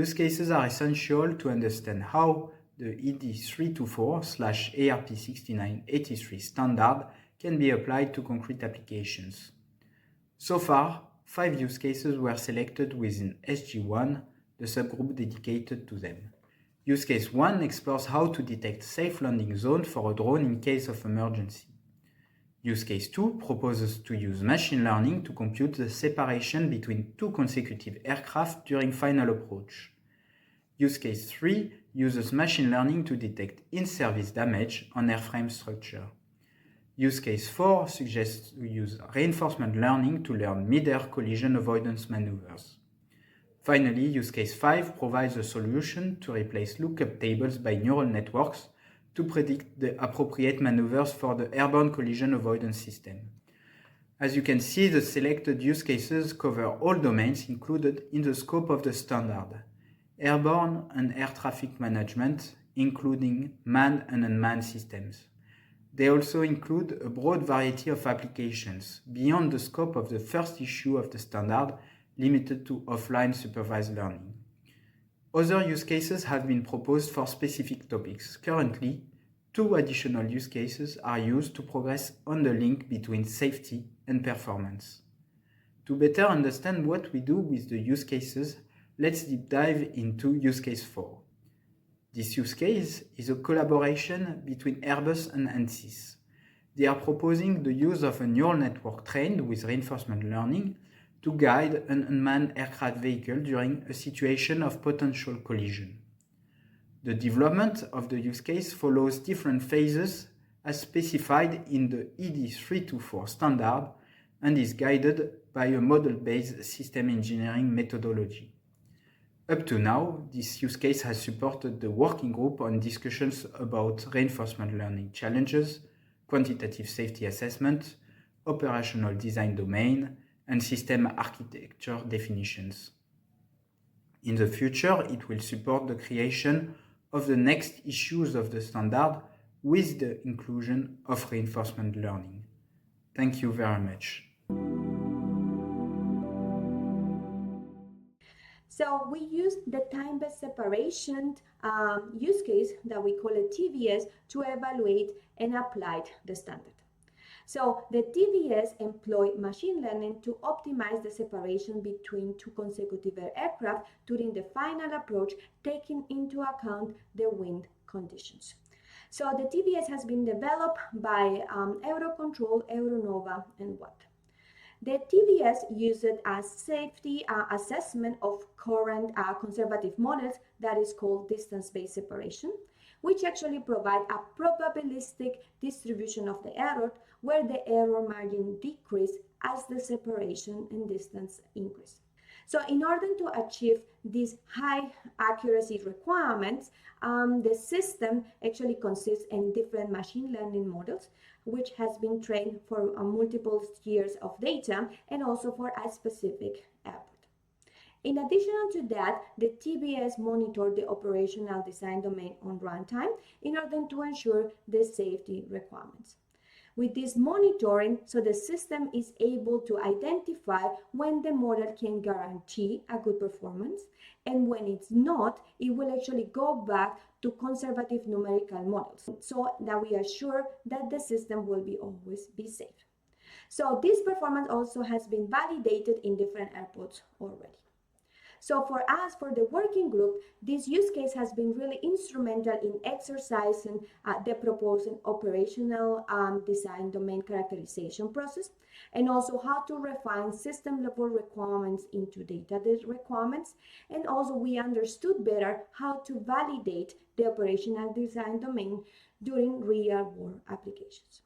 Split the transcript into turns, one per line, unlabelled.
use cases are essential to understand how the ED324/ARP6983 standard can be applied to concrete applications. So far, 5 use cases were selected within SG1, the subgroup dedicated to them. Use case 1 explores how to detect safe landing zone for a drone in case of emergency. Use case 2 proposes to use machine learning to compute the separation between 2 consecutive aircraft during final approach. Use case 3 uses machine learning to detect in-service damage on airframe structure. Use case 4 suggests to use reinforcement learning to learn mid-air collision avoidance maneuvers. Finally, use case 5 provides a solution to replace lookup tables by neural networks to predict the appropriate maneuvers for the airborne collision avoidance system. As you can see, the selected use cases cover all domains included in the scope of the standard: airborne and air traffic management, including manned and unmanned systems. They also include a broad variety of applications beyond the scope of the first issue of the standard, limited to offline supervised learning. Other use cases have been proposed for specific topics. Currently, 2 additional use cases are used to progress on the link between safety and performance. To better understand what we do with the use cases, let's deep dive into use case 4. This use case is a collaboration between Airbus and ANSYS. They are proposing the use of a neural network trained with reinforcement learning to guide an unmanned aircraft vehicle during a situation of potential collision. The development of the use case follows different phases as specified in the ED324 standard and is guided by a model-based system engineering methodology. Up to now, this use case has supported the working group on discussions about reinforcement learning challenges, quantitative safety assessment, operational design domain, and system architecture definitions. In the future, it will support the creation of the next issues of the standard with the inclusion of reinforcement learning. Thank you very much.
So we used the time-based separation use case that we call a TVS to evaluate and apply the standard. So the TVS employed machine learning to optimize the separation between 2 consecutive aircraft during the final approach, taking into account the wind conditions. So the TVS has been developed by Eurocontrol, Euronova, and WAT. The TVS used a safety assessment of current conservative models that is called distance-based separation, which actually provide a probabilistic distribution of the error where the error margin decrease as the separation and distance increase. So in order to achieve these high accuracy requirements, the system actually consists in different machine learning models, which has been trained for multiple years of data and also for a specific output. In addition to that, the TVS monitored the operational design domain on runtime in order to ensure the safety requirements. With this monitoring, so the system is able to identify when the model can guarantee a good performance, and when it's not, it will actually go back to conservative numerical models so that we are sure that the system will always be safe. So this performance also has been validated in different airports already. So for us, for the working group, this use case has been really instrumental in exercising the proposed operational design domain characterization process, and also how to refine system level requirements into data requirements. And also we understood better how to validate the operational design domain during real world applications.